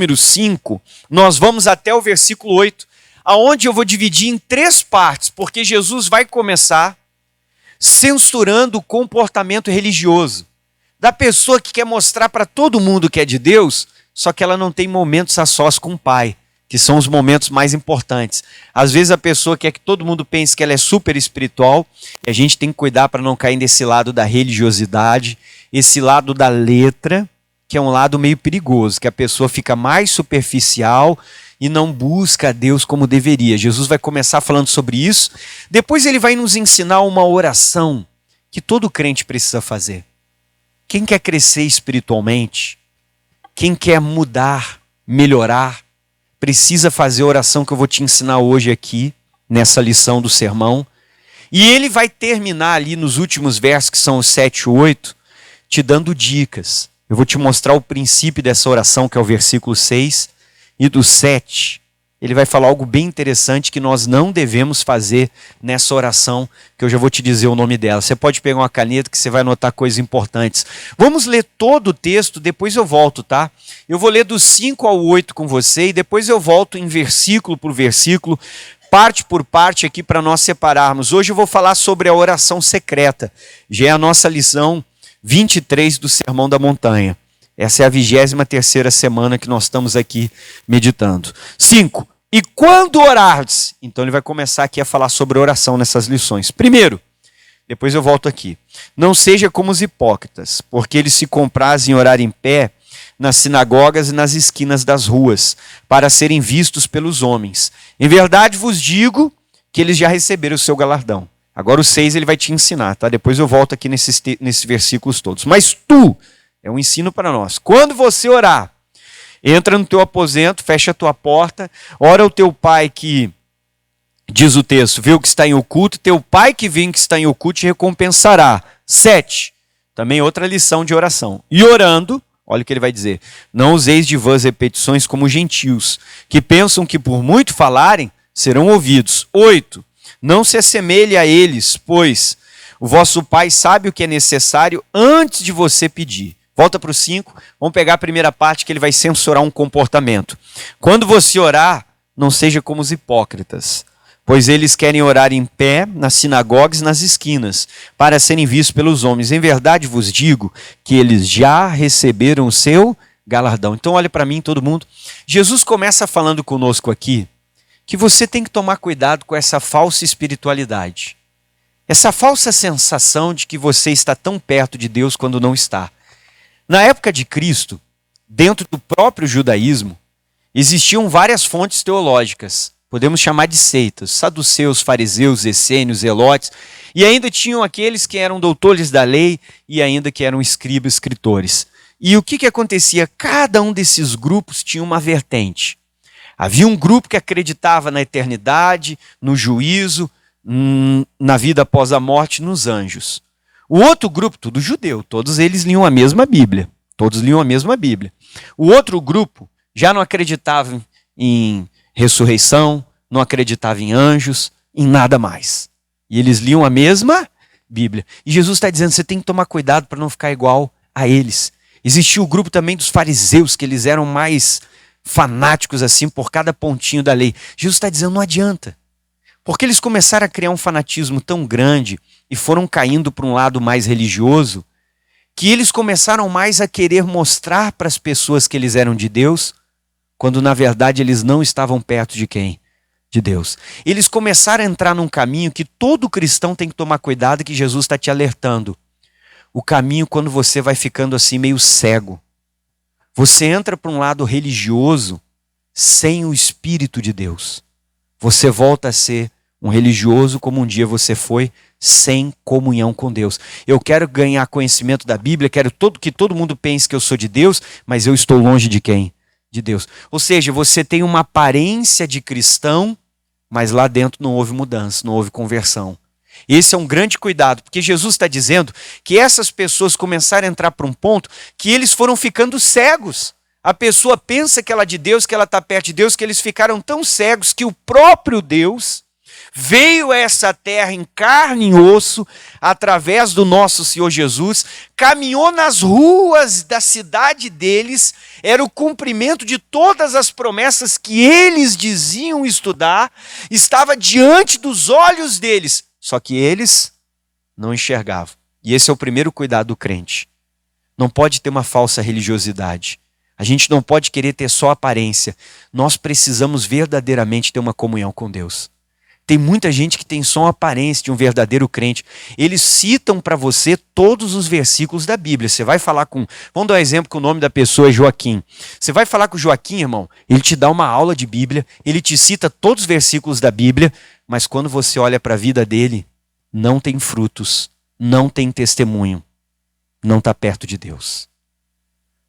número 5, nós vamos até o versículo 8, aonde eu vou dividir em 3 partes, porque Jesus vai começar censurando o comportamento religioso da pessoa que quer mostrar para todo mundo que é de Deus, só que ela não tem momentos a sós com o Pai, que são os momentos mais importantes. Às vezes a pessoa quer que todo mundo pense que ela é super espiritual, e a gente tem que cuidar para não cair nesse lado da religiosidade, esse lado da letra, que é um lado meio perigoso, que a pessoa fica mais superficial e não busca a Deus como deveria. Jesus vai começar falando sobre isso, depois ele vai nos ensinar uma oração que todo crente precisa fazer. Quem quer crescer espiritualmente, quem quer mudar, melhorar, precisa fazer a oração que eu vou te ensinar hoje aqui, nessa lição do sermão. E ele vai terminar ali nos últimos versos, que são os 7 e 8, te dando dicas. Eu vou te mostrar o princípio dessa oração, que é o versículo 6, e do 7. Ele vai falar algo bem interessante que nós não devemos fazer nessa oração, que eu já vou te dizer o nome dela. Você pode pegar uma caneta que você vai anotar coisas importantes. Vamos ler todo o texto, depois eu volto, tá? Eu vou ler do 5 ao 8 com você e depois eu volto em versículo por versículo, parte por parte aqui para nós separarmos. Hoje eu vou falar sobre a oração secreta. Já é a nossa lição 23 do Sermão da Montanha. Essa é a 23ª semana que nós estamos aqui meditando. 5. E quando orardes? Então ele vai começar aqui a falar sobre oração nessas lições. Primeiro, depois eu volto aqui. Não seja como os hipócritas, porque eles se comprazem em orar em pé nas sinagogas e nas esquinas das ruas, para serem vistos pelos homens. Em verdade vos digo que eles já receberam o seu galardão. Agora o 6 ele vai te ensinar, tá? Depois eu volto aqui nesses versículos todos. Mas tu, é um ensino para nós. Quando você orar, entra no teu aposento, fecha a tua porta, ora ao teu pai que, diz o texto, vê o que está em oculto, teu pai que vê o que está em oculto te recompensará. 7. Também outra lição de oração. E orando, olha o que ele vai dizer, não useis de vãs repetições como gentios, que pensam que por muito falarem, serão ouvidos. 8. Não se assemelhe a eles, pois o vosso pai sabe o que é necessário antes de você pedir. Volta para o 5, vamos pegar a primeira parte que ele vai censurar um comportamento. Quando você orar, não seja como os hipócritas, pois eles querem orar em pé nas sinagogas e nas esquinas, para serem vistos pelos homens. Em verdade vos digo que eles já receberam o seu galardão. Então olha para mim todo mundo. Jesus começa falando conosco aqui que você tem que tomar cuidado com essa falsa espiritualidade. Essa falsa sensação de que você está tão perto de Deus quando não está. Na época de Cristo, dentro do próprio judaísmo, existiam várias fontes teológicas. Podemos chamar de seitas, saduceus, fariseus, essênios, zelotes, e ainda tinham aqueles que eram doutores da lei e ainda que eram escribas, escritores. E o que acontecia? Cada um desses grupos tinha uma vertente. Havia um grupo que acreditava na eternidade, no juízo, na vida após a morte, nos anjos. O outro grupo, tudo judeu, todos eles liam a mesma Bíblia. O outro grupo já não acreditava em ressurreição, não acreditava em anjos, em nada mais. E eles liam a mesma Bíblia. E Jesus está dizendo, você tem que tomar cuidado para não ficar igual a eles. Existia o grupo também dos fariseus, que eles eram mais fanáticos assim por cada pontinho da lei. Jesus está dizendo, não adianta. Porque eles começaram a criar um fanatismo tão grande e foram caindo para um lado mais religioso, que eles começaram mais a querer mostrar para as pessoas que eles eram de Deus, quando na verdade eles não estavam perto de quem? De Deus. Eles começaram a entrar num caminho que todo cristão tem que tomar cuidado, que Jesus está te alertando. O caminho quando você vai ficando assim meio cego. Você entra para um lado religioso sem o Espírito de Deus. Você volta a ser um religioso como um dia você foi, sem comunhão com Deus. Eu quero ganhar conhecimento da Bíblia, quero que todo mundo pense que eu sou de Deus, mas eu estou longe de quem? De Deus. Ou seja, você tem uma aparência de cristão, mas lá dentro não houve mudança, não houve conversão. Esse é um grande cuidado, porque Jesus está dizendo que essas pessoas começaram a entrar para um ponto que eles foram ficando cegos. A pessoa pensa que ela é de Deus, que ela está perto de Deus, que eles ficaram tão cegos que o próprio Deus veio a essa terra em carne e osso, através do nosso Senhor Jesus, caminhou nas ruas da cidade deles, era o cumprimento de todas as promessas que eles diziam estudar, estava diante dos olhos deles, só que eles não enxergavam. E esse é o primeiro cuidado do crente. Não pode ter uma falsa religiosidade. A gente não pode querer ter só aparência. Nós precisamos verdadeiramente ter uma comunhão com Deus. Tem muita gente que tem só uma aparência de um verdadeiro crente. Eles citam para você todos os versículos da Bíblia. Você vai falar com... Vamos dar um exemplo que o nome da pessoa é Joaquim. Você vai falar com o Joaquim, irmão, ele te dá uma aula de Bíblia, ele te cita todos os versículos da Bíblia, mas quando você olha para a vida dele, não tem frutos, não tem testemunho, não está perto de Deus.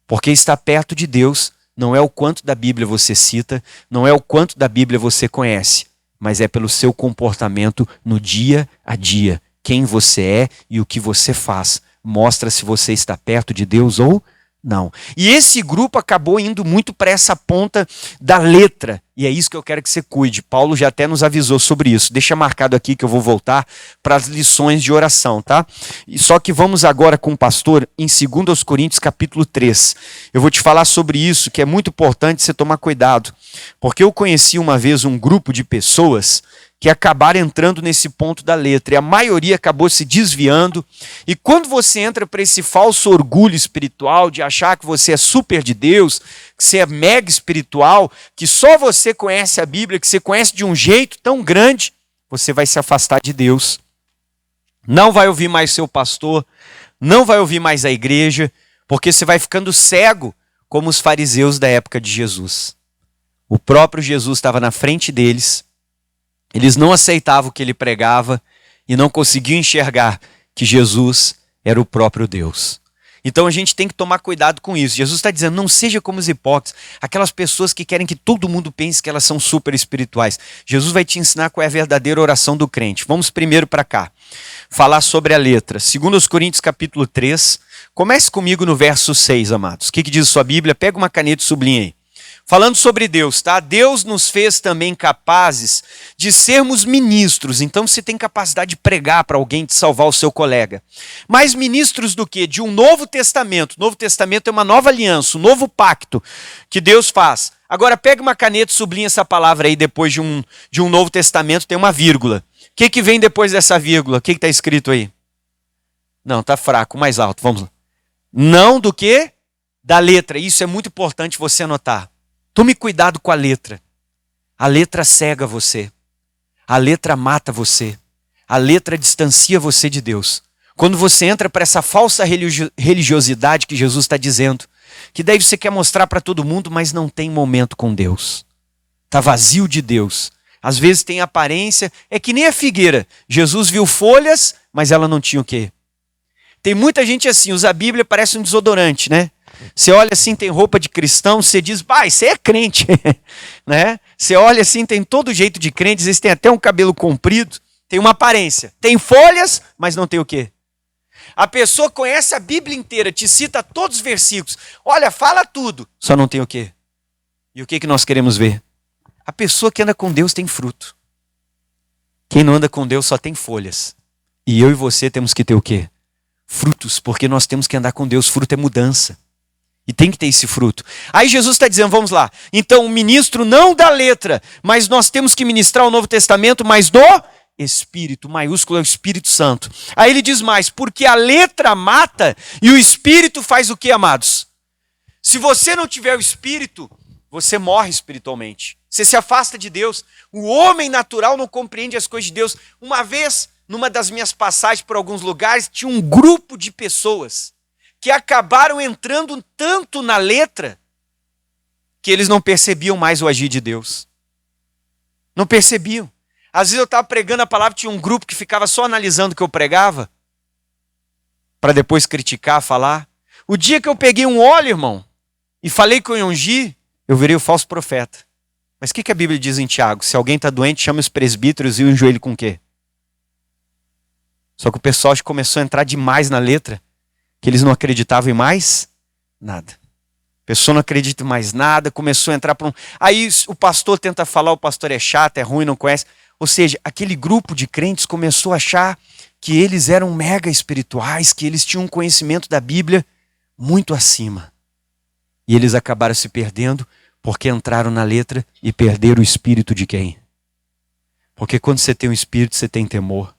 Porque estar perto de Deus não é o quanto da Bíblia você cita, não é o quanto da Bíblia você conhece, mas é pelo seu comportamento no dia a dia. Quem você é e o que você faz mostra se você está perto de Deus ou não. E esse grupo acabou indo muito para essa ponta da letra. E é isso que eu quero que você cuide. Paulo já até nos avisou sobre isso. Deixa marcado aqui que eu vou voltar para as lições de oração, tá? E só que vamos agora com o pastor em 2 Coríntios capítulo 3. Eu vou te falar sobre isso, que é muito importante você tomar cuidado. Porque eu conheci uma vez um grupo de pessoas que acabaram entrando nesse ponto da letra, e a maioria acabou se desviando, e quando você entra para esse falso orgulho espiritual, de achar que você é super de Deus, que você é mega espiritual, que só você conhece a Bíblia, que você conhece de um jeito tão grande, você vai se afastar de Deus, não vai ouvir mais seu pastor, não vai ouvir mais a igreja, porque você vai ficando cego, como os fariseus da época de Jesus. O próprio Jesus estava na frente deles. Eles não aceitavam o que ele pregava e não conseguiam enxergar que Jesus era o próprio Deus. Então a gente tem que tomar cuidado com isso. Jesus está dizendo, não seja como os hipócritas, aquelas pessoas que querem que todo mundo pense que elas são super espirituais. Jesus vai te ensinar qual é a verdadeira oração do crente. Vamos primeiro para cá, falar sobre a letra. 2 Coríntios capítulo 3, comece comigo no verso 6, amados. O que diz a sua Bíblia? Pega uma caneta e sublinha aí. Falando sobre Deus, tá? Deus nos fez também capazes de sermos ministros. Então você tem capacidade de pregar para alguém, de salvar o seu colega. Mas ministros do quê? De um novo testamento. O Novo Testamento é uma nova aliança, um novo pacto que Deus faz. Agora pega uma caneta e sublinha essa palavra aí, depois de um Novo Testamento tem uma vírgula. O que vem depois dessa vírgula? O que está escrito aí? Não, está fraco, mais alto, vamos lá. Não do quê? Da letra. Isso é muito importante você anotar. Tome cuidado com a letra. A letra cega você. A letra mata você. A letra distancia você de Deus. Quando você entra para essa falsa religiosidade que Jesus está dizendo, que daí você quer mostrar para todo mundo, mas não tem momento com Deus. Está vazio de Deus. Às vezes tem aparência, é que nem a figueira. Jesus viu folhas, mas ela não tinha o quê? Tem muita gente assim, usa a Bíblia, parece um desodorante, né? Você olha assim, tem roupa de cristão, você diz, pai, você é crente, né? Você olha assim, tem todo jeito de crente, às vezes tem até um cabelo comprido, tem uma aparência, tem folhas, mas não tem o quê? A pessoa conhece a Bíblia inteira, te cita todos os versículos, olha, fala tudo, só não tem o quê? E o que nós queremos ver? A pessoa que anda com Deus tem fruto. Quem não anda com Deus só tem folhas. E eu e você temos que ter o quê? Frutos, porque nós temos que andar com Deus, fruto é mudança. E tem que ter esse fruto. Aí Jesus está dizendo, vamos lá. Então o ministro não da letra, mas nós temos que ministrar o Novo Testamento, mas do Espírito, maiúsculo é o Espírito Santo. Aí ele diz mais, porque a letra mata e o Espírito faz o que, amados? Se você não tiver o Espírito, você morre espiritualmente. Você se afasta de Deus. O homem natural não compreende as coisas de Deus. Uma vez, numa das minhas passagens por alguns lugares, tinha um grupo de pessoas que acabaram entrando tanto na letra que eles não percebiam mais o agir de Deus. Não percebiam. Às vezes eu estava pregando a palavra, tinha um grupo que ficava só analisando o que eu pregava, para depois criticar, falar. O dia que eu peguei um óleo, irmão, e falei que eu ia ungir, eu virei o falso profeta. Mas o que a Bíblia diz em Tiago? Se alguém está doente, chama os presbíteros e unge ele com o quê? Só que o pessoal começou a entrar demais na letra, que eles não acreditavam em mais nada. A pessoa não acredita em mais nada, começou a entrar para um... Aí o pastor tenta falar, o pastor é chato, é ruim, não conhece. Ou seja, aquele grupo de crentes começou a achar que eles eram mega espirituais, que eles tinham um conhecimento da Bíblia muito acima. E eles acabaram se perdendo porque entraram na letra e perderam o espírito de quem? Porque quando você tem um espírito, você tem temor.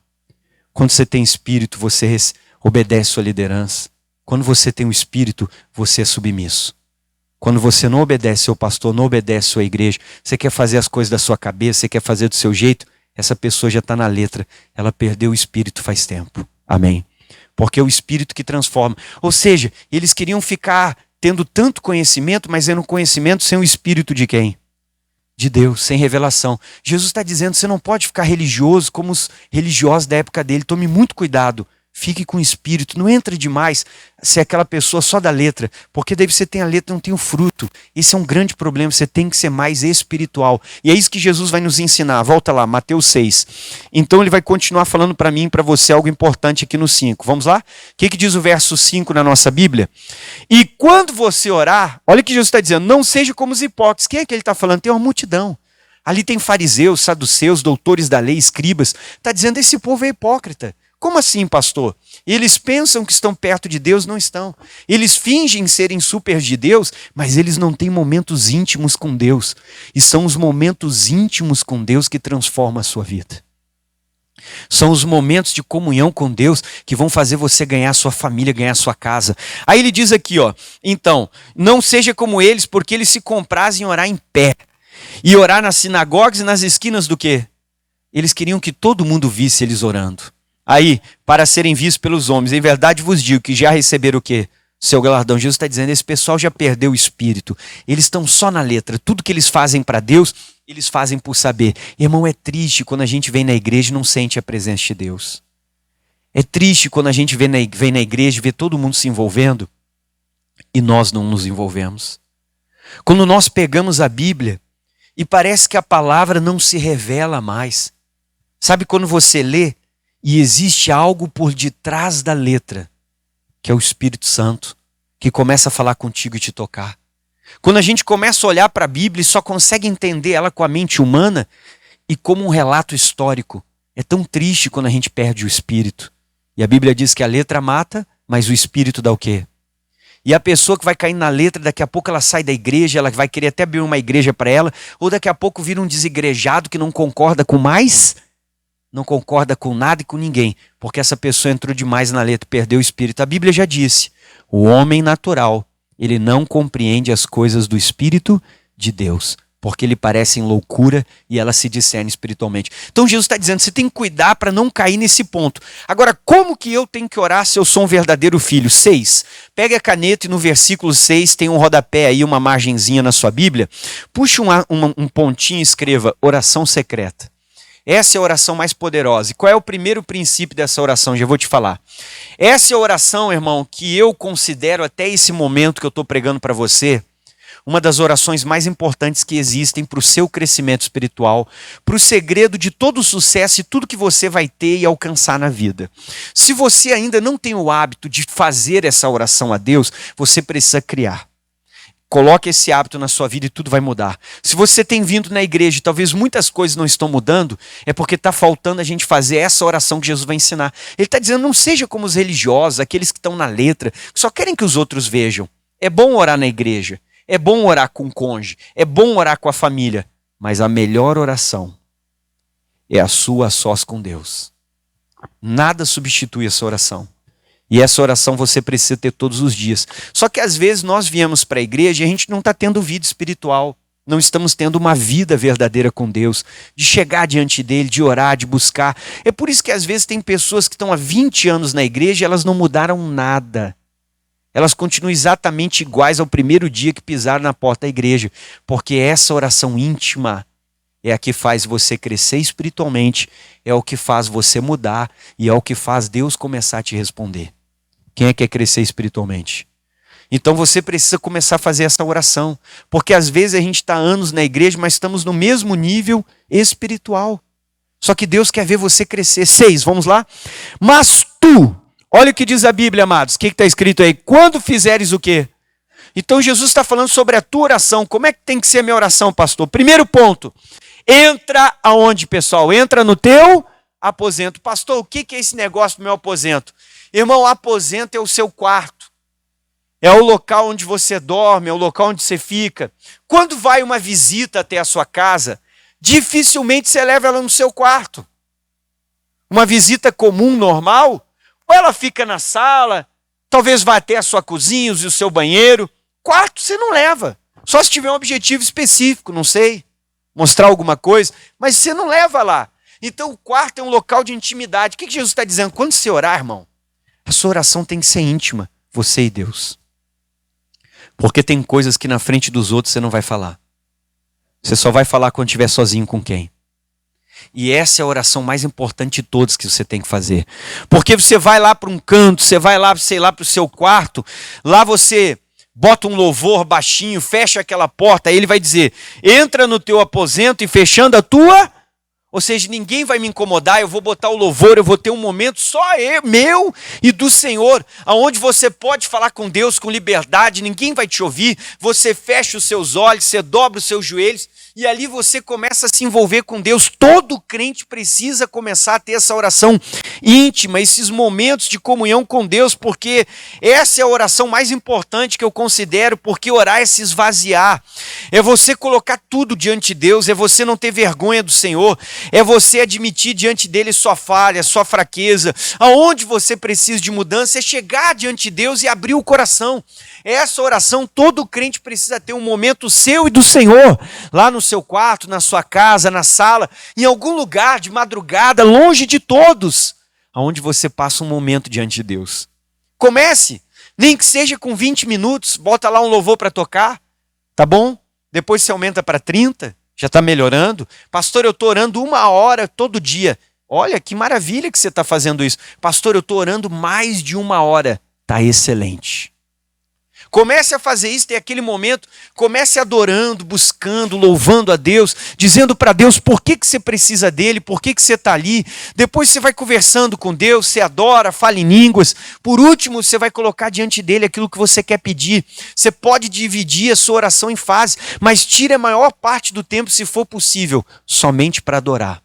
Quando você tem espírito, você obedece sua liderança. Quando você tem um espírito, você é submisso. Quando você não obedece seu pastor, não obedece sua igreja, você quer fazer as coisas da sua cabeça, você quer fazer do seu jeito, essa pessoa já está na letra. Ela perdeu o espírito faz tempo. Amém? Porque é o espírito que transforma. Ou seja, eles queriam ficar tendo tanto conhecimento, mas era um conhecimento sem o espírito de quem? De Deus, sem revelação. Jesus está dizendo, você não pode ficar religioso como os religiosos da época dele. Tome muito cuidado. Fique com o espírito, não entre demais ser aquela pessoa só da letra, porque daí você tem a letra e não tem o fruto. Esse é um grande problema, você tem que ser mais espiritual. E é isso que Jesus vai nos ensinar. Volta lá, Mateus 6. Então ele vai continuar falando para mim e para você algo importante aqui no 5. Vamos lá? O que diz o verso 5 na nossa Bíblia? E quando você orar, olha o que Jesus está dizendo, não seja como os hipócritas. Quem é que ele está falando? Tem uma multidão. Ali tem fariseus, saduceus, doutores da lei, escribas. Está dizendo, esse povo é hipócrita. Como assim, pastor? Eles pensam que estão perto de Deus, não estão. Eles fingem serem super de Deus, mas eles não têm momentos íntimos com Deus. E são os momentos íntimos com Deus que transformam a sua vida. São os momentos de comunhão com Deus que vão fazer você ganhar a sua família, ganhar a sua casa. Aí ele diz aqui, ó, então, não seja como eles, porque eles se comprazem em orar em pé. E orar nas sinagogas e nas esquinas do quê? Eles queriam que todo mundo visse eles orando. Aí, para serem vistos pelos homens, em verdade vos digo que já receberam o quê? Seu galardão. Jesus está dizendo, esse pessoal já perdeu o espírito. Eles estão só na letra. Tudo que eles fazem para Deus, eles fazem por saber. Irmão, é triste quando a gente vem na igreja e não sente a presença de Deus. É triste quando a gente vem na igreja e vê todo mundo se envolvendo e nós não nos envolvemos. Quando nós pegamos a Bíblia e parece que a palavra não se revela mais. Sabe quando você lê e existe algo por detrás da letra, que é o Espírito Santo, que começa a falar contigo e te tocar. Quando a gente começa a olhar para a Bíblia e só consegue entender ela com a mente humana e como um relato histórico, é tão triste quando a gente perde o Espírito. E a Bíblia diz que a letra mata, mas o Espírito dá o quê? E a pessoa que vai cair na letra, daqui a pouco ela sai da igreja, ela vai querer até abrir uma igreja para ela, ou daqui a pouco vira um desigrejado que não concorda com mais, não concorda com nada e com ninguém, porque essa pessoa entrou demais na letra, perdeu o espírito. A Bíblia já disse, o homem natural, ele não compreende as coisas do Espírito de Deus, porque ele parece em loucura e ela se discerne espiritualmente. Então Jesus está dizendo, você tem que cuidar para não cair nesse ponto. Agora, como que eu tenho que orar se eu sou um verdadeiro filho? 6. Pegue a caneta e no versículo 6 tem um rodapé aí, uma margenzinha na sua Bíblia. Puxe um pontinho e escreva oração secreta. Essa é a oração mais poderosa. E qual é o primeiro princípio dessa oração? Já vou te falar. Essa é a oração, irmão, que eu considero até esse momento que eu estou pregando para você, uma das orações mais importantes que existem para o seu crescimento espiritual, para o segredo de todo o sucesso e tudo que você vai ter e alcançar na vida. Se você ainda não tem o hábito de fazer essa oração a Deus, você precisa criar. Coloque esse hábito na sua vida e tudo vai mudar. Se você tem vindo na igreja e talvez muitas coisas não estão mudando, é porque está faltando a gente fazer essa oração que Jesus vai ensinar. Ele está dizendo, não seja como os religiosos, aqueles que estão na letra, que só querem que os outros vejam. É bom orar na igreja, é bom orar com o cônjuge, é bom orar com a família, mas a melhor oração é a sua a sós com Deus. Nada substitui essa oração. E essa oração você precisa ter todos os dias. Só que às vezes nós viemos para a igreja e a gente não está tendo vida espiritual. Não estamos tendo uma vida verdadeira com Deus. De chegar diante dele, de orar, de buscar. É por isso que às vezes tem pessoas que estão há 20 anos na igreja e elas não mudaram nada. Elas continuam exatamente iguais ao primeiro dia que pisaram na porta da igreja. Porque essa oração íntima é a que faz você crescer espiritualmente. É o que faz você mudar. E é o que faz Deus começar a te responder. Quem é que quer crescer espiritualmente? Então você precisa começar a fazer essa oração. Porque às vezes a gente está anos na igreja, mas estamos no mesmo nível espiritual. Só que Deus quer ver você crescer. 6, vamos lá? Mas tu, olha o que diz a Bíblia, amados. O que está escrito aí? Quando fizeres o quê? Então Jesus está falando sobre a tua oração. Como é que tem que ser a minha oração, pastor? Primeiro ponto. Entra aonde, pessoal? Entra no teu aposento. Pastor, o que é esse negócio do meu aposento? Irmão, aposento é o seu quarto. É o local onde você dorme, é o local onde você fica. Quando vai uma visita até a sua casa, dificilmente você leva ela no seu quarto. Uma visita comum, normal, ou ela fica na sala, talvez vá até a sua cozinha e o seu banheiro. Quarto você não leva. Só se tiver um objetivo específico, não sei, mostrar alguma coisa, mas você não leva lá. Então o quarto é um local de intimidade. O que Jesus está dizendo? Quando você orar, irmão, a sua oração tem que ser íntima, você e Deus. Porque tem coisas que na frente dos outros você não vai falar. Você só vai falar quando estiver sozinho com quem? E essa é a oração mais importante de todas que você tem que fazer. Porque você vai lá para um canto, você vai lá, sei lá, para o seu quarto, lá você bota um louvor baixinho, fecha aquela porta, aí ele vai dizer, entra no teu aposento e fechando a tua... Ou seja, ninguém vai me incomodar, eu vou botar o louvor, eu vou ter um momento só meu e do Senhor, aonde você pode falar com Deus com liberdade, ninguém vai te ouvir, você fecha os seus olhos, você dobra os seus joelhos, e ali você começa a se envolver com Deus. Todo crente precisa começar a ter essa oração íntima, esses momentos de comunhão com Deus, porque essa é a oração mais importante que eu considero, porque orar é se esvaziar, é você colocar tudo diante de Deus, é você não ter vergonha do Senhor, é você admitir diante dele sua falha, sua fraqueza, aonde você precisa de mudança, é chegar diante de Deus e abrir o coração. Essa oração, todo crente precisa ter um momento seu e do Senhor, lá no seu quarto, na sua casa, na sala, em algum lugar de madrugada, longe de todos, aonde você passa um momento diante de Deus. Comece, nem que seja com 20 minutos, bota lá um louvor para tocar, tá bom? Depois você aumenta para 30, já está melhorando. Pastor, eu estou orando 1 hora todo dia. Olha, que maravilha que você está fazendo isso. Pastor, eu estou orando mais de 1 hora. Está excelente. Comece a fazer isso, tem aquele momento, comece adorando, buscando, louvando a Deus, dizendo para Deus por que você precisa dele, por que você está ali. Depois você vai conversando com Deus, você adora, fala em línguas. Por último, você vai colocar diante dele aquilo que você quer pedir. Você pode dividir a sua oração em fases, mas tire a maior parte do tempo, se for possível, somente para adorar.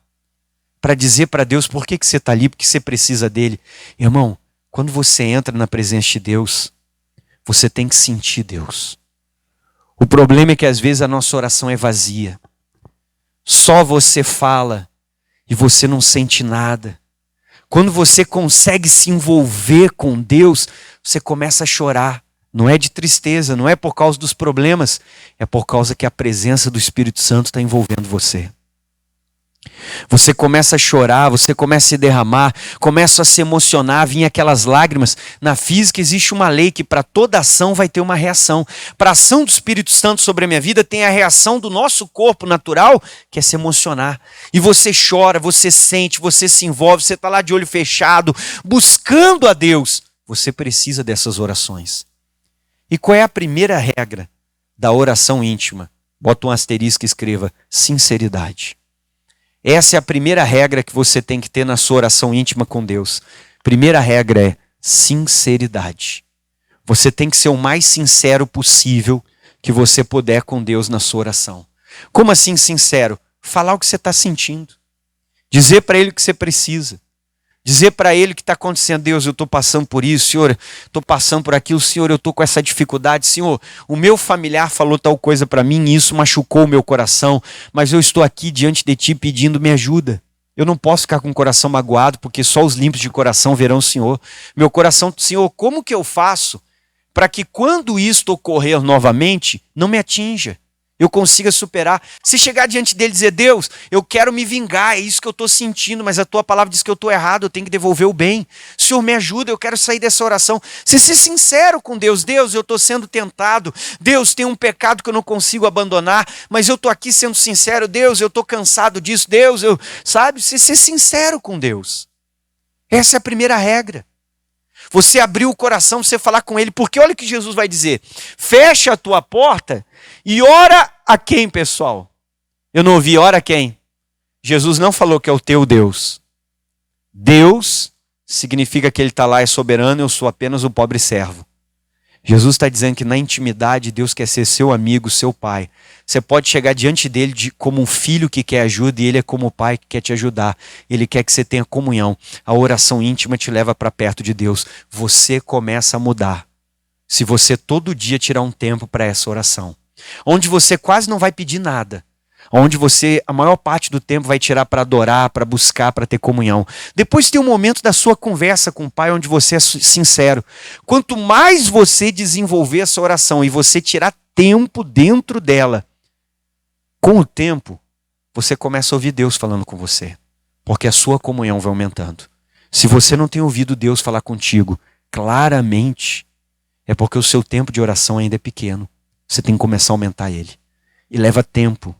Para dizer para Deus por que você está ali, porque você precisa dele. Irmão, quando você entra na presença de Deus, você tem que sentir Deus. O problema é que às vezes a nossa oração é vazia. Só você fala e você não sente nada. Quando você consegue se envolver com Deus, você começa a chorar. Não é de tristeza, não é por causa dos problemas, é por causa que a presença do Espírito Santo está envolvendo você. Você começa a chorar, você começa a se derramar, começa a se emocionar, vir aquelas lágrimas. Na física existe uma lei que para toda ação vai ter uma reação. Para a ação do Espírito Santo sobre a minha vida tem a reação do nosso corpo natural, que é se emocionar. E você chora, você sente, você se envolve, você está lá de olho fechado, buscando a Deus. Você precisa dessas orações. E qual é a primeira regra da oração íntima? Bota um asterisco e escreva: sinceridade. Essa é a primeira regra que você tem que ter na sua oração íntima com Deus. Primeira regra é sinceridade. Você tem que ser o mais sincero possível que você puder com Deus na sua oração. Como assim sincero? Falar o que você está sentindo. Dizer para Ele o que você precisa. Dizer para Ele o que está acontecendo. Deus, eu estou passando por isso. Senhor, estou passando por aquilo. Senhor, eu estou com essa dificuldade. Senhor, o meu familiar falou tal coisa para mim e isso machucou o meu coração. Mas eu estou aqui diante de Ti pedindo me ajuda. Eu não posso ficar com o coração magoado porque só os limpos de coração verão o Senhor. Meu coração, Senhor, como que eu faço para que quando isto ocorrer novamente, não me atinja? Eu consiga superar. Se chegar diante dele e dizer: Deus, eu quero me vingar, é isso que eu estou sentindo, mas a tua palavra diz que eu estou errado, eu tenho que devolver o bem. Senhor, me ajuda, eu quero sair dessa oração. Se ser sincero com Deus: Deus, eu estou sendo tentado. Deus, tem um pecado que eu não consigo abandonar, mas eu estou aqui sendo sincero. Deus, eu estou cansado disso. Deus, se ser sincero com Deus. Essa é a primeira regra. Você abrir o coração, você falar com Ele, porque olha o que Jesus vai dizer: fecha a tua porta e ora a quem, pessoal? Eu não ouvi, ora a quem? Jesus não falou que é o teu Deus. Deus significa que Ele está lá, é soberano, eu sou apenas o pobre servo. Jesus está dizendo que na intimidade Deus quer ser seu amigo, seu pai. Você pode chegar diante dele como um filho que quer ajuda e ele é como o pai que quer te ajudar. Ele quer que você tenha comunhão. A oração íntima te leva para perto de Deus. Você começa a mudar se você todo dia tirar um tempo para essa oração. Onde você quase não vai pedir nada. Onde você, a maior parte do tempo, vai tirar para adorar, para buscar, para ter comunhão. Depois tem um momento da sua conversa com o Pai, onde você é sincero. Quanto mais você desenvolver essa oração e você tirar tempo dentro dela, com o tempo, você começa a ouvir Deus falando com você. Porque a sua comunhão vai aumentando. Se você não tem ouvido Deus falar contigo claramente, é porque o seu tempo de oração ainda é pequeno. Você tem que começar a aumentar ele. E leva tempo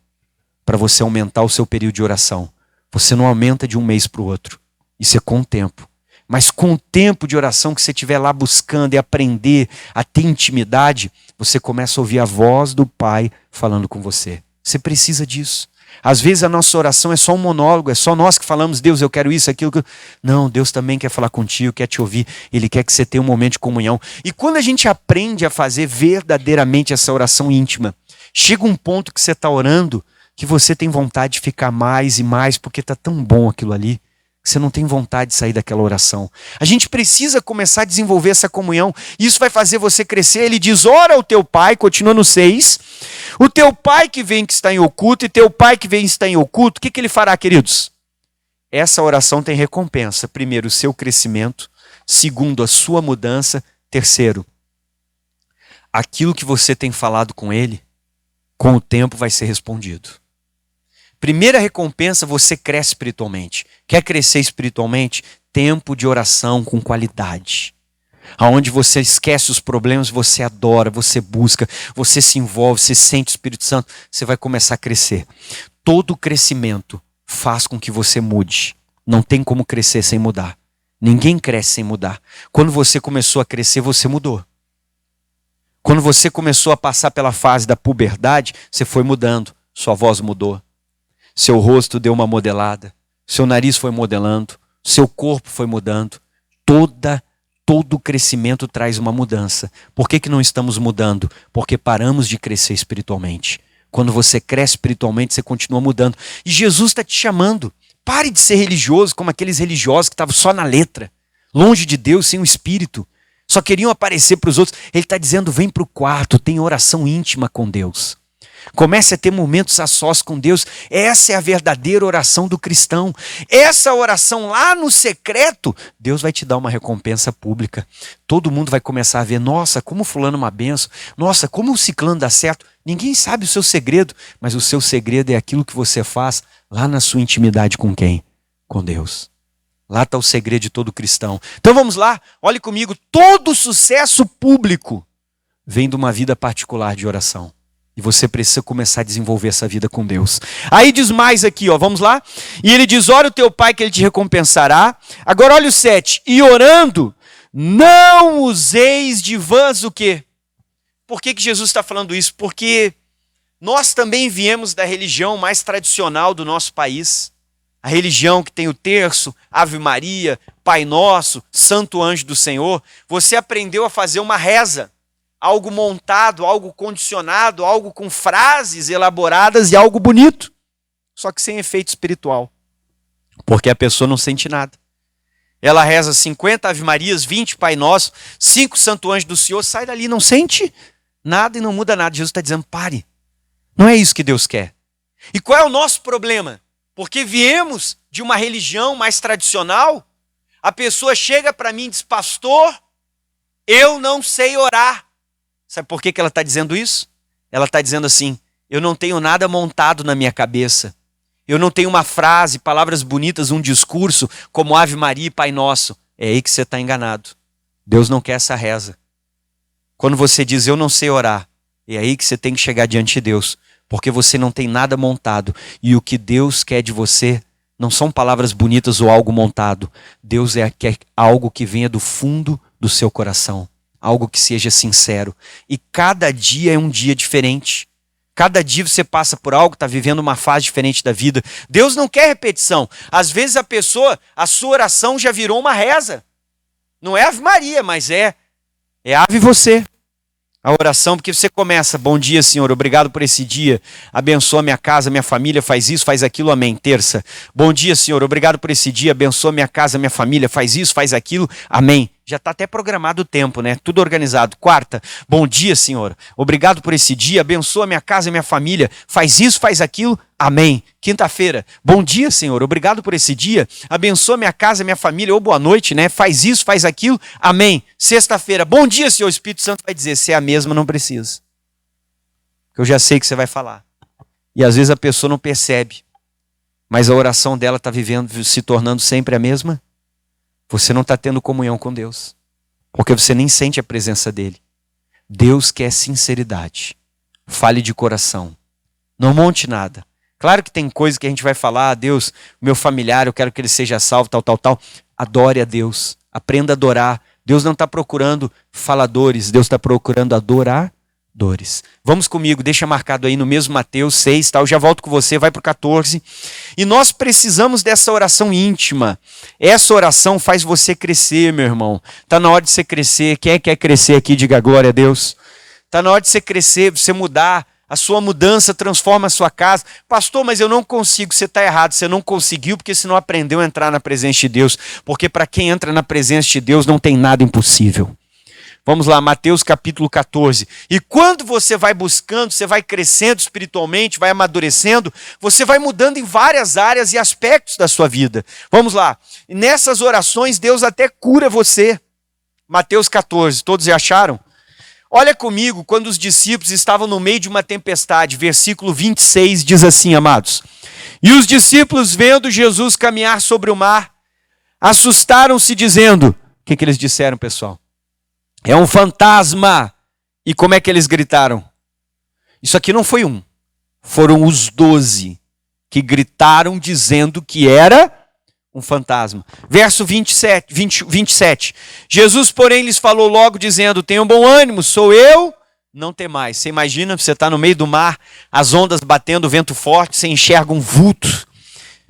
para você aumentar o seu período de oração. Você não aumenta de um mês para o outro. Isso é com o tempo. Mas com o tempo de oração que você estiver lá buscando e aprender a ter intimidade, você começa a ouvir a voz do Pai falando com você. Você precisa disso. Às vezes a nossa oração é só um monólogo, é só nós que falamos, Deus, eu quero isso, aquilo. Não, Deus também quer falar contigo, quer te ouvir. Ele quer que você tenha um momento de comunhão. E quando a gente aprende a fazer verdadeiramente essa oração íntima, chega um ponto que você está orando, que você tem vontade de ficar mais e mais, porque está tão bom aquilo ali, que você não tem vontade de sair daquela oração. A gente precisa começar a desenvolver essa comunhão. Isso vai fazer você crescer. Ele diz, ora ao teu pai, continua no 6, o teu pai que vem que está em oculto, e teu pai que vem que está em oculto, o que ele fará, queridos? Essa oração tem recompensa. Primeiro, o seu crescimento. Segundo, a sua mudança. Terceiro, aquilo que você tem falado com ele, com o tempo vai ser respondido. Primeira recompensa, você cresce espiritualmente. Quer crescer espiritualmente? Tempo de oração com qualidade. Aonde você esquece os problemas, você adora, você busca, você se envolve, você sente o Espírito Santo, você vai começar a crescer. Todo crescimento faz com que você mude. Não tem como crescer sem mudar. Ninguém cresce sem mudar. Quando você começou a crescer, você mudou. Quando você começou a passar pela fase da puberdade, você foi mudando. Sua voz mudou. Seu rosto deu uma modelada. Seu nariz foi modelando. Seu corpo foi mudando. Todo crescimento traz uma mudança. Por que não estamos mudando? Porque paramos de crescer espiritualmente. Quando você cresce espiritualmente, você continua mudando. E Jesus está te chamando. Pare de ser religioso como aqueles religiosos que estavam só na letra. Longe de Deus, sem o Espírito. Só queriam aparecer para os outros. Ele está dizendo, vem para o quarto, tem oração íntima com Deus. Comece a ter momentos a sós com Deus. Essa é a verdadeira oração do cristão. Essa oração lá no secreto, Deus vai te dar uma recompensa pública. Todo mundo vai começar a ver, nossa, como fulano é uma benção. Nossa, como o ciclano dá certo. Ninguém sabe o seu segredo, mas o seu segredo é aquilo que você faz lá na sua intimidade com quem? Com Deus. Lá está o segredo de todo cristão. Então vamos lá, olhe comigo. Todo sucesso público vem de uma vida particular de oração. E você precisa começar a desenvolver essa vida com Deus. Aí diz mais aqui, ó, vamos lá. E ele diz, ora o teu pai que ele te recompensará. Agora olha o 7. E orando, não useis de vãs o quê? Por que Jesus está falando isso? Porque nós também viemos da religião mais tradicional do nosso país. A religião que tem o terço, Ave Maria, Pai Nosso, Santo Anjo do Senhor. Você aprendeu a fazer uma reza. Algo montado, algo condicionado, algo com frases elaboradas e algo bonito. Só que sem efeito espiritual. Porque a pessoa não sente nada. Ela reza 50 Ave Marias, 20 Pai Nosso, 5 Santo Anjo do Senhor, sai dali, não sente nada e não muda nada. Jesus está dizendo, pare. Não é isso que Deus quer. E qual é o nosso problema? Porque viemos de uma religião mais tradicional. A pessoa chega para mim e diz, pastor, eu não sei orar. Sabe por que ela está dizendo isso? Ela está dizendo assim, eu não tenho nada montado na minha cabeça. Eu não tenho uma frase, palavras bonitas, um discurso, como Ave Maria e Pai Nosso. É aí que você está enganado. Deus não quer essa reza. Quando você diz, eu não sei orar, é aí que você tem que chegar diante de Deus. Porque você não tem nada montado. E o que Deus quer de você não são palavras bonitas ou algo montado. Deus quer algo que venha do fundo do seu coração. Algo que seja sincero. E cada dia é um dia diferente. Cada dia você passa por algo, está vivendo uma fase diferente da vida. Deus não quer repetição. Às vezes a sua oração já virou uma reza. Não é Ave Maria, mas é Ave você. A oração, porque você começa, bom dia, Senhor, obrigado por esse dia, abençoa minha casa, minha família, faz isso, faz aquilo, amém. Terça, bom dia, Senhor, obrigado por esse dia, abençoa minha casa, minha família, faz isso, faz aquilo, amém. Já está até programado o tempo, né? Tudo organizado. Quarta, bom dia, Senhor, obrigado por esse dia, abençoa minha casa, minha família, faz isso, faz aquilo, amém. Quinta-feira, bom dia, Senhor, obrigado por esse dia, abençoa minha casa, minha família, ou boa noite, né? Faz isso, faz aquilo, amém. Sexta-feira, bom dia, Senhor, o Espírito Santo vai dizer, se é a mesma, não precisa. Eu já sei que você vai falar. E às vezes a pessoa não percebe, mas a oração dela está vivendo, se tornando sempre a mesma. Você não está tendo comunhão com Deus, porque você nem sente a presença dele. Deus quer sinceridade. Fale de coração. Não monte nada. Claro que tem coisa que a gente vai falar, Deus, meu familiar, eu quero que ele seja salvo, tal. Adore a Deus. Aprenda a adorar. Deus não está procurando faladores, Deus está procurando adoradores. Vamos comigo, deixa marcado aí no mesmo Mateus 6, eu já volto com você, vai para o 14. E nós precisamos dessa oração íntima. Essa oração faz você crescer, meu irmão. Está na hora de você crescer. Quem é que quer crescer aqui, diga glória a Deus. Está na hora de você crescer, você mudar. A sua mudança transforma a sua casa. Pastor, mas eu não consigo. Você está errado, você não conseguiu porque você não aprendeu a entrar na presença de Deus. Porque para quem entra na presença de Deus não tem nada impossível. Vamos lá, Mateus capítulo 14. E quando você vai buscando, você vai crescendo espiritualmente, vai amadurecendo, você vai mudando em várias áreas e aspectos da sua vida. Vamos lá. E nessas orações, Deus até cura você. Mateus 14, todos já acharam? Olha comigo, quando os discípulos estavam no meio de uma tempestade, versículo 26 diz assim, amados. E os discípulos, vendo Jesus caminhar sobre o mar, assustaram-se dizendo, o que eles disseram, pessoal? É um fantasma. E como é que eles gritaram? Isso aqui não foi um. Foram os 12 que gritaram dizendo que era um fantasma. Verso 27. Jesus, porém, lhes falou logo dizendo, tenham bom ânimo, sou eu, não temais. Você imagina, você está no meio do mar, as ondas batendo, o vento forte, você enxerga um vulto.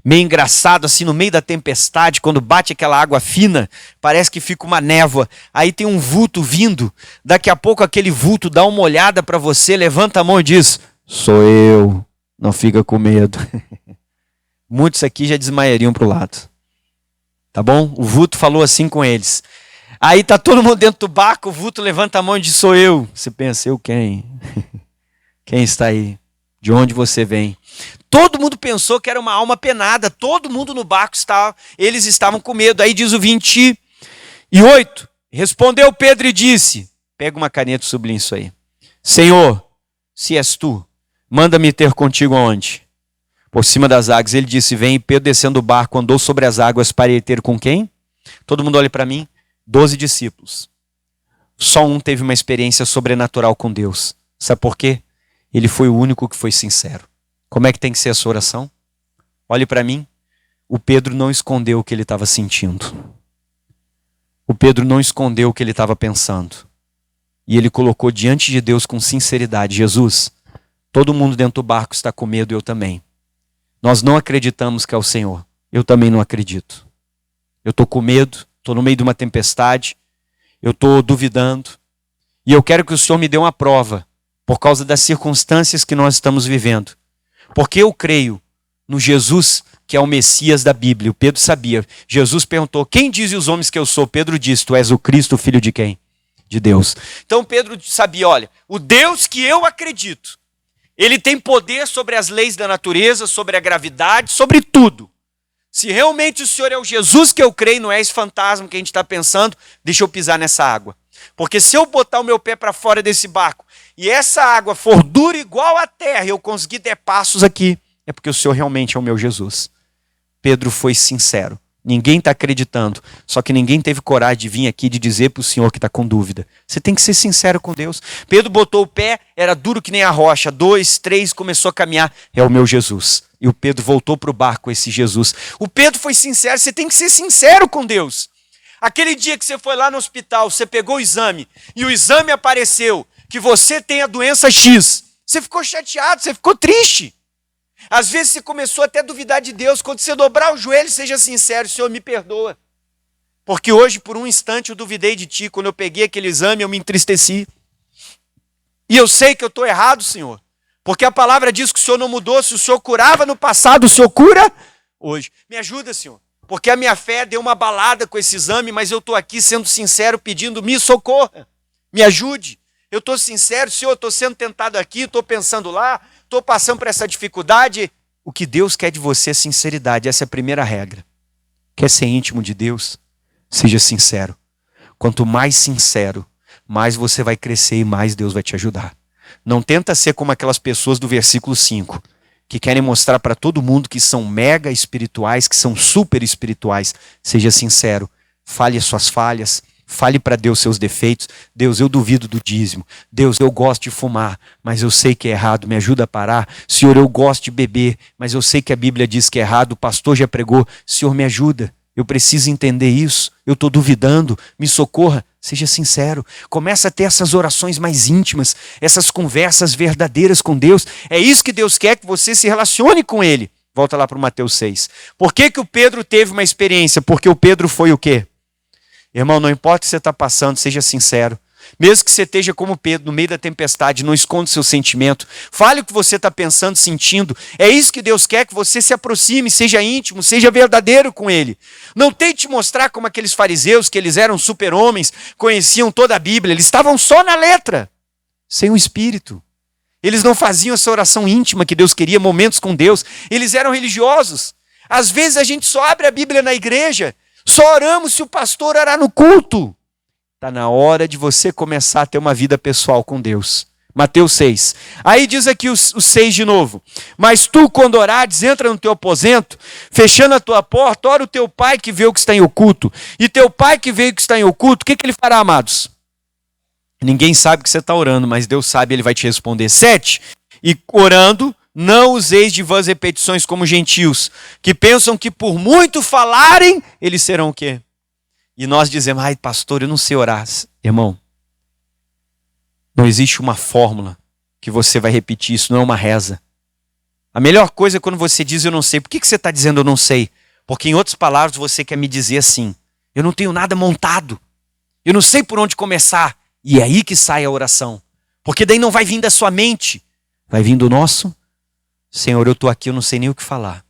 Meio engraçado, assim, no meio da tempestade, quando bate aquela água fina, parece que fica uma névoa. Aí tem um vulto vindo, daqui a pouco aquele vulto dá uma olhada para você, levanta a mão e diz, sou eu, não fica com medo. Muitos aqui já desmaiariam para o lado. Tá bom? O vulto falou assim com eles. Aí tá todo mundo dentro do barco, o vulto levanta a mão e diz, sou eu. Você pensa, eu quem? Quem está aí? De onde você vem? Todo mundo pensou que era uma alma penada. Todo mundo no barco estava. Eles estavam com medo. Aí diz o 28. Respondeu Pedro e disse. Pega uma caneta e sublinha isso aí. Senhor, se és tu, manda-me ter contigo aonde? Por cima das águas. Ele disse, vem. E Pedro descendo do barco andou sobre as águas para ir ter com quem? Todo mundo olha para mim. 12 discípulos. Só um teve uma experiência sobrenatural com Deus. Sabe por quê? Ele foi o único que foi sincero. Como é que tem que ser a sua oração? Olhe para mim. O Pedro não escondeu o que ele estava sentindo. O Pedro não escondeu o que ele estava pensando. E ele colocou diante de Deus com sinceridade. Jesus, todo mundo dentro do barco está com medo, eu também. Nós não acreditamos que é o Senhor. Eu também não acredito. Eu estou com medo, estou no meio de uma tempestade. Eu estou duvidando. E eu quero que o Senhor me dê uma prova. Por causa das circunstâncias que nós estamos vivendo. Porque eu creio no Jesus que é o Messias da Bíblia. O Pedro sabia. Jesus perguntou, quem dizem os homens que eu sou? Pedro disse, tu és o Cristo, filho de quem? De Deus. Então Pedro sabia, olha, o Deus que eu acredito, ele tem poder sobre as leis da natureza, sobre a gravidade, sobre tudo. Se realmente o Senhor é o Jesus que eu creio, não é esse fantasma que a gente está pensando, deixa eu pisar nessa água. Porque se eu botar o meu pé para fora desse barco, e essa água for dura igual a terra, e eu conseguir ter passos aqui, é porque o Senhor realmente é o meu Jesus. Pedro foi sincero. Ninguém está acreditando. Só que ninguém teve coragem de vir aqui de dizer para o Senhor que está com dúvida. Você tem que ser sincero com Deus. Pedro botou o pé, era duro que nem a rocha. 2, 3, começou a caminhar. É o meu Jesus. E o Pedro voltou para o barco, esse Jesus. O Pedro foi sincero. Você tem que ser sincero com Deus. Aquele dia que você foi lá no hospital, você pegou o exame, e o exame apareceu que você tem a doença X. Você ficou chateado, você ficou triste. Às vezes você começou até a duvidar de Deus. Quando você dobrar o joelho, seja sincero, Senhor, me perdoa. Porque hoje, por um instante, eu duvidei de Ti. Quando eu peguei aquele exame, eu me entristeci. E eu sei que eu estou errado, Senhor. Porque a palavra diz que o Senhor não mudou. Se o Senhor curava no passado, o Senhor cura hoje. Me ajuda, Senhor. Porque a minha fé deu uma balada com esse exame, mas eu estou aqui sendo sincero, pedindo, me socorra. Me ajude. Eu estou sincero, Senhor, estou sendo tentado aqui, estou pensando lá, estou passando por essa dificuldade. O que Deus quer de você é sinceridade. Essa é a primeira regra. Quer ser íntimo de Deus? Seja sincero. Quanto mais sincero, mais você vai crescer e mais Deus vai te ajudar. Não tenta ser como aquelas pessoas do versículo 5, que querem mostrar para todo mundo que são mega espirituais, que são super espirituais. Seja sincero, fale as suas falhas, fale para Deus seus defeitos. Deus, eu duvido do dízimo. Deus, eu gosto de fumar, mas eu sei que é errado, me ajuda a parar. Senhor, eu gosto de beber, mas eu sei que a Bíblia diz que é errado, o pastor já pregou. Senhor, me ajuda, eu preciso entender isso, eu estou duvidando, me socorra. Seja sincero, começa a ter essas orações mais íntimas, essas conversas verdadeiras com Deus. É isso que Deus quer, que você se relacione com Ele. Volta lá para o Mateus 6. Por que o Pedro teve uma experiência? Porque o Pedro foi o quê? Irmão, não importa o que você está passando, seja sincero. Mesmo que você esteja como Pedro, no meio da tempestade, não esconda o seu sentimento. Fale o que você está pensando, sentindo. É isso que Deus quer, que você se aproxime, seja íntimo, seja verdadeiro com Ele. Não tente mostrar como aqueles fariseus, que eles eram super-homens, conheciam toda a Bíblia. Eles estavam só na letra, sem o Espírito. Eles não faziam essa oração íntima que Deus queria, momentos com Deus. Eles eram religiosos. Às vezes a gente só abre a Bíblia na igreja, só oramos se o pastor orar no culto. Está na hora de você começar a ter uma vida pessoal com Deus. Mateus 6. Aí diz aqui o 6 de novo. Mas tu, quando orares, entra no teu aposento, fechando a tua porta, ora o teu pai que vê o que está em oculto. E teu pai que vê o que está em oculto, o que ele fará, amados? Ninguém sabe o que você está orando, mas Deus sabe, Ele vai te responder. 7. E orando, não useis de vãs repetições como gentios, que pensam que por muito falarem, eles serão o quê? E nós dizemos, ai pastor, eu não sei orar. Irmão, não existe uma fórmula que você vai repetir, isso não é uma reza. A melhor coisa é quando você diz eu não sei. Por que você está dizendo eu não sei? Porque em outras palavras você quer me dizer assim, eu não tenho nada montado, eu não sei por onde começar. E é aí que sai a oração. Porque daí não vai vir da sua mente, vai vir do nosso. Senhor, eu estou aqui, eu não sei nem o que falar.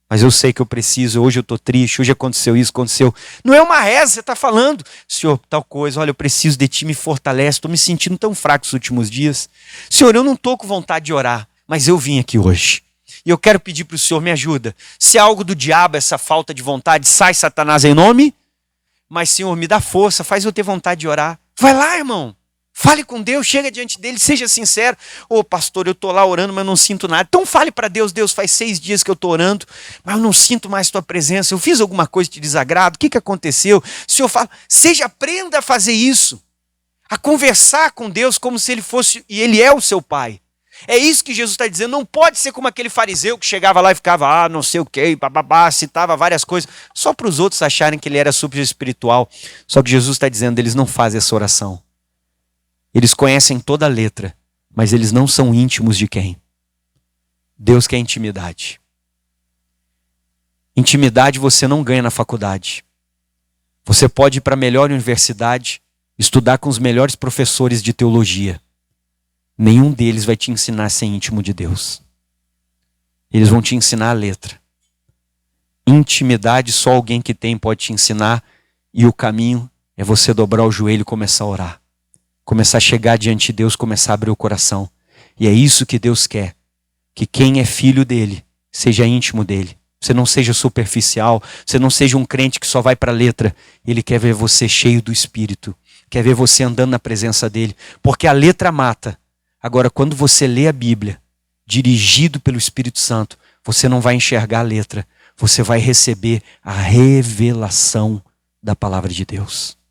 Mas eu sei que eu preciso, hoje eu estou triste, hoje aconteceu isso, aconteceu. Não é uma reza, você está falando. Senhor, tal coisa, olha, eu preciso de Ti, me fortalece, estou me sentindo tão fraco nos últimos dias. Senhor, eu não estou com vontade de orar, mas eu vim aqui hoje. E eu quero pedir para o Senhor, me ajuda. Se é algo do diabo, essa falta de vontade, sai Satanás em nome. Mas Senhor, me dá força, faz eu ter vontade de orar. Vai lá, irmão. Fale com Deus, chega diante dele, seja sincero. Ô pastor, eu estou lá orando, mas não sinto nada. Então fale para Deus, Deus, faz 6 dias que eu estou orando, mas eu não sinto mais tua presença. Eu fiz alguma coisa que te desagrado, o que aconteceu? O Senhor fala, aprenda a fazer isso. A conversar com Deus como se Ele fosse, e Ele é o seu Pai. É isso que Jesus está dizendo, não pode ser como aquele fariseu que chegava lá e ficava, não sei o que, bababá, citava várias coisas, só para os outros acharem que ele era super espiritual. Só que Jesus está dizendo, eles não fazem essa oração. Eles conhecem toda a letra, mas eles não são íntimos de quem? Deus quer intimidade. Intimidade você não ganha na faculdade. Você pode ir para a melhor universidade, estudar com os melhores professores de teologia. Nenhum deles vai te ensinar a ser íntimo de Deus. Eles vão te ensinar a letra. Intimidade só alguém que tem pode te ensinar, e o caminho é você dobrar o joelho e começar a orar. Começar a chegar diante de Deus, começar a abrir o coração. E é isso que Deus quer. Que quem é filho dele, seja íntimo dele. Você não seja superficial, você não seja um crente que só vai para a letra. Ele quer ver você cheio do Espírito. Quer ver você andando na presença dele. Porque a letra mata. Agora, quando você lê a Bíblia, dirigido pelo Espírito Santo, você não vai enxergar a letra. Você vai receber a revelação da palavra de Deus.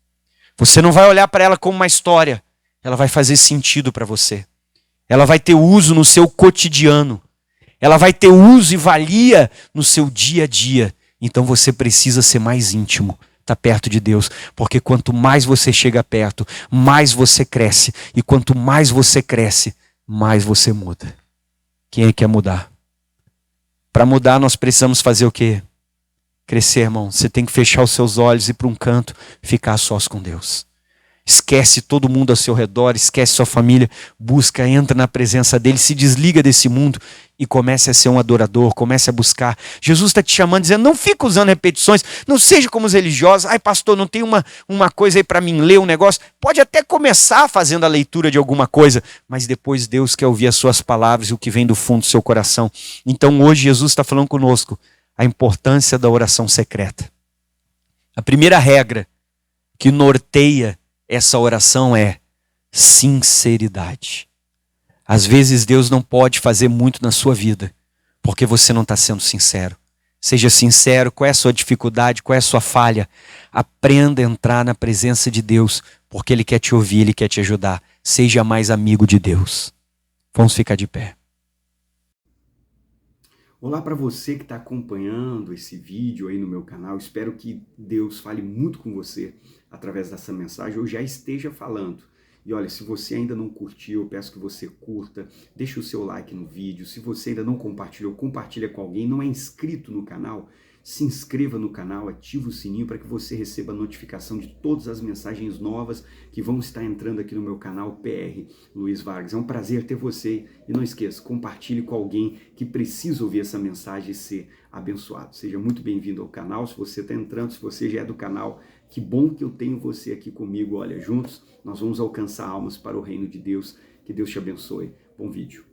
Você não vai olhar para ela como uma história. Ela vai fazer sentido para você. Ela vai ter uso no seu cotidiano. Ela vai ter uso e valia no seu dia a dia. Então você precisa ser mais íntimo. Está perto de Deus. Porque quanto mais você chega perto, mais você cresce. E quanto mais você cresce, mais você muda. Quem é que quer mudar? Para mudar nós precisamos fazer o quê? Crescer, irmão. Você tem que fechar os seus olhos e ir para um canto, ficar a sós com Deus. Esquece todo mundo ao seu redor, esquece sua família, busca, entra na presença dele, se desliga desse mundo e comece a ser um adorador, comece a buscar. Jesus está te chamando, dizendo, não fica usando repetições, não seja como os religiosos. Ai, pastor, não tem uma coisa aí para mim ler um negócio. Pode até começar fazendo a leitura de alguma coisa, mas depois Deus quer ouvir as suas palavras e o que vem do fundo do seu coração. Então hoje Jesus está falando conosco a importância da oração secreta. A primeira regra que norteia essa oração é sinceridade. Às vezes Deus não pode fazer muito na sua vida, porque você não está sendo sincero. Seja sincero, qual é a sua dificuldade, qual é a sua falha. Aprenda a entrar na presença de Deus, porque Ele quer te ouvir, Ele quer te ajudar. Seja mais amigo de Deus. Vamos ficar de pé. Olá para você que está acompanhando esse vídeo aí no meu canal. Espero que Deus fale muito com você através dessa mensagem, ou já esteja falando. E olha, se você ainda não curtiu, eu peço que você curta, deixe o seu like no vídeo. Se você ainda não compartilhou, compartilha com alguém. Não é inscrito no canal? Se inscreva no canal, ative o sininho para que você receba a notificação de todas as mensagens novas que vão estar entrando aqui no meu canal PR Luiz Vargas. É um prazer ter você e não esqueça, compartilhe com alguém que precisa ouvir essa mensagem e ser abençoado. Seja muito bem-vindo ao canal. Se você está entrando, se você já é do canal, que bom que eu tenho você aqui comigo. Olha, juntos nós vamos alcançar almas para o reino de Deus. Que Deus te abençoe. Bom vídeo.